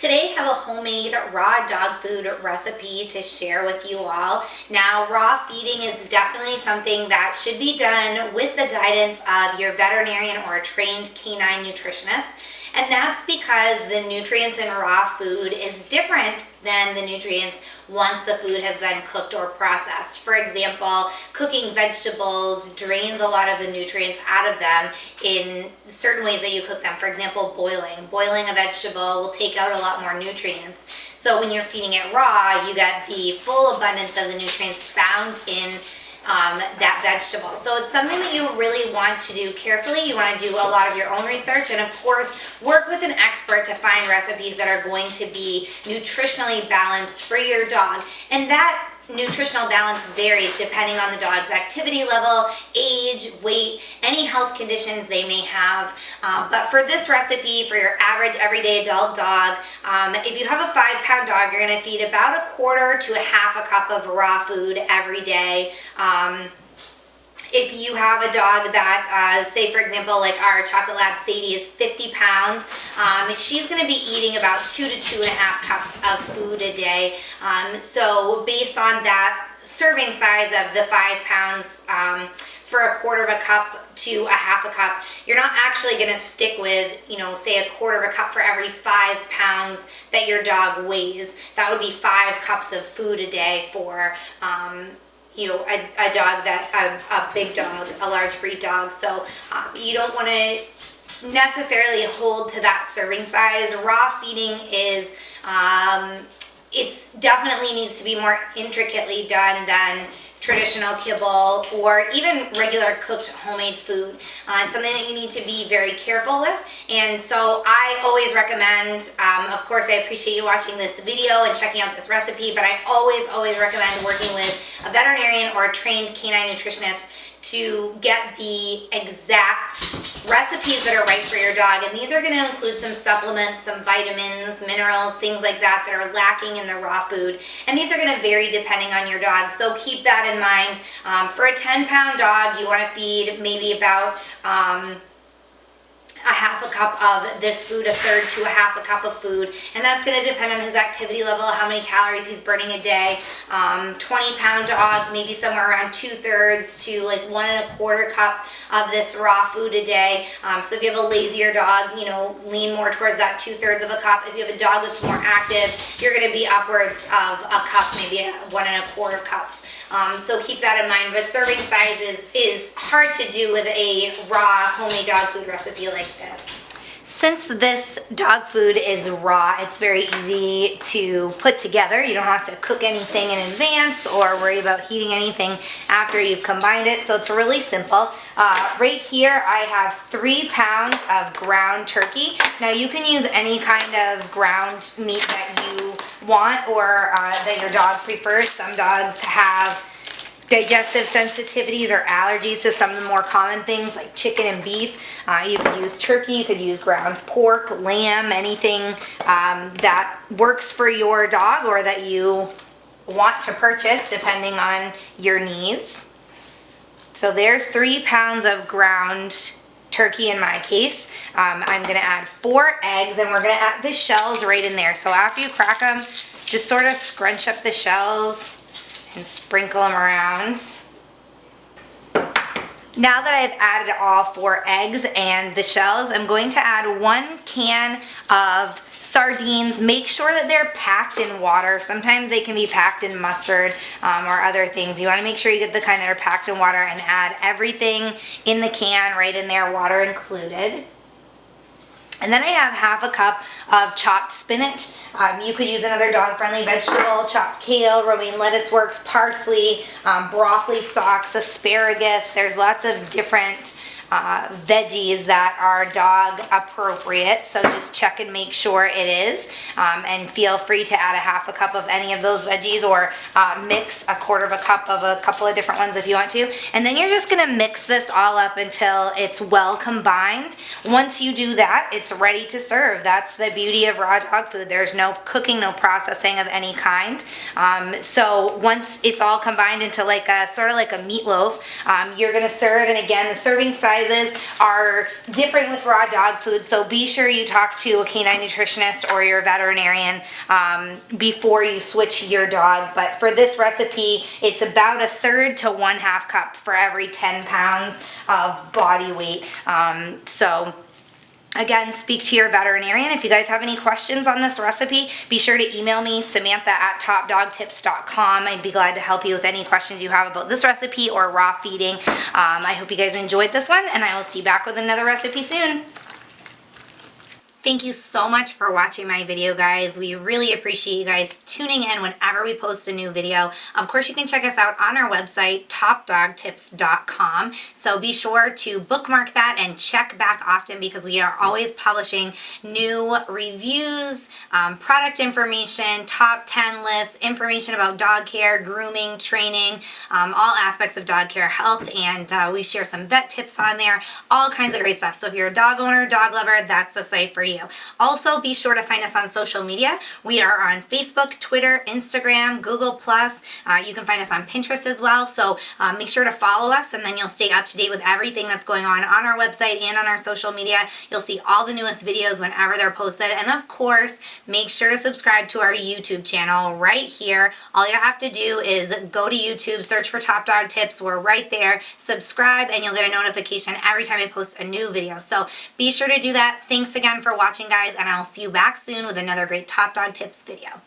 Today I have a homemade raw dog food recipe to share with you all. Now, raw feeding is definitely something that should be done with the guidance of your veterinarian or a trained canine nutritionist. And that's because the nutrients in raw food is different than the nutrients once the food has been cooked or processed. For example, cooking vegetables drains a lot of the nutrients out of them in certain ways that you cook them. For example, boiling. Boiling a vegetable will take out a lot more nutrients. So when you're feeding it raw, you get the full abundance of the nutrients found in that vegetable. So it's something that you really want to do carefully. You want to do a lot of your own research and of course work with an expert to find recipes that are going to be nutritionally balanced for your dog. And that nutritional balance varies depending on the dog's activity level, age, weight, any health conditions they may have. But for this recipe, for your average everyday adult dog, if you have a 5-pound dog, you're going to feed about a quarter to a half a cup of raw food every day. If you have a dog that, say for example, like our chocolate lab Sadie is 50 pounds, she's going to be eating about 2 to 2.5 cups of food a day. So based on that serving size of the 5 pounds, for a quarter of a cup to a half a cup, you're not actually going to stick with, say a quarter of a cup for every 5 pounds that your dog weighs. That would be 5 cups of food a day for a dog a big dog, a large breed dog. So you don't want to necessarily hold to that serving size. Raw feeding is, it's definitely needs to be more intricately done than traditional kibble or even regular cooked homemade food. It's something that you need to be very careful with. And so I always recommend, of course I appreciate you watching this video and checking out this recipe, but I always recommend working with a veterinarian or a trained canine nutritionist to get the exact recipes that are right for your dog. And these are going to include some supplements, some vitamins, minerals, things like that that are lacking in the raw food. And these are going to vary depending on your dog. So keep that in mind. For a 10-pound dog, you want to feed maybe about a half a cup of this food, a third to a half a cup of food, and that's going to depend on his activity level, how many calories he's burning a day. 20-pound dog, maybe somewhere around 2/3 to like 1 1/4 cup of this raw food a day. So if you have a lazier dog, lean more towards that 2/3 of a cup. If you have a dog that's more active, you're going to be upwards of a cup, maybe 1 1/4 cups. So keep that in mind. But serving size is hard to do with a raw homemade dog food recipe like this. Since this dog food is raw, it's very easy to put together. You don't have to cook anything in advance or worry about heating anything after you've combined it. So it's really simple. Right here I have 3 pounds of ground turkey. Now you can use any kind of ground meat that you want or that your dog prefers. Some dogs have digestive sensitivities or allergies to some of the more common things like chicken and beef. You could use turkey, you could use ground pork, lamb, anything that works for your dog or that you want to purchase depending on your needs. So there's 3 pounds of ground turkey in my case. I'm going to add 4 eggs and we're going to add the shells right in there. So after you crack them, just sort of scrunch up the shells and sprinkle them around. Now that I've added all 4 eggs and the shells, I'm going to add 1 can of sardines. Make sure that they're packed in water. Sometimes they can be packed in mustard or other things. You want to make sure you get the kind that are packed in water and add everything in the can right in there, water included. And then I have half a cup of chopped spinach. You could use another dog-friendly vegetable. Chopped kale, romaine lettuce works, parsley, broccoli stalks, asparagus. There's lots of different veggies that are dog appropriate, so just check and make sure it is, and feel free to add a half a cup of any of those veggies or mix a quarter of a cup of a couple of different ones if you want to. And then you're just going to mix this all up until it's well combined. Once you do that, it's ready to serve. That's the beauty of raw dog food. There's no cooking, no processing of any kind. So once it's all combined into like a sort of like a meatloaf, you're going to serve. And again, the serving size exercises are different with raw dog food, so be sure you talk to a canine nutritionist or your veterinarian before you switch your dog. But for this recipe, it's about 1/3 to 1/2 cup for every 10 pounds of body weight. So again, speak to your veterinarian. If you guys have any questions on this recipe, be sure to email me, Samantha@topdogtips.com. I'd be glad to help you with any questions you have about this recipe or raw feeding. I hope you guys enjoyed this one, and I will see you back with another recipe soon. Thank you so much for watching my video, guys. We really appreciate you guys tuning in whenever we post a new video. Of course, you can check us out on our website, topdogtips.com. So be sure to bookmark that and check back often, because we are always publishing new reviews, product information, top 10 lists, information about dog care, grooming, training, all aspects of dog care, health, and we share some vet tips on there, all kinds of great stuff. So if you're a dog owner, dog lover, that's the site for you. Also, be sure to find us on social media. We are on Facebook, Twitter, Instagram, Google+. You can find us on Pinterest as well. So make sure to follow us, and then you'll stay up to date with everything that's going on our website and on our social media. You'll see all the newest videos whenever they're posted. And of course, make sure to subscribe to our YouTube channel right here. All you have to do is go to YouTube, search for Top Dog Tips. We're right there. Subscribe, and you'll get a notification every time I post a new video. So be sure to do that. Thanks again for watching, guys, and I'll see you back soon with another great Top Dog Tips video.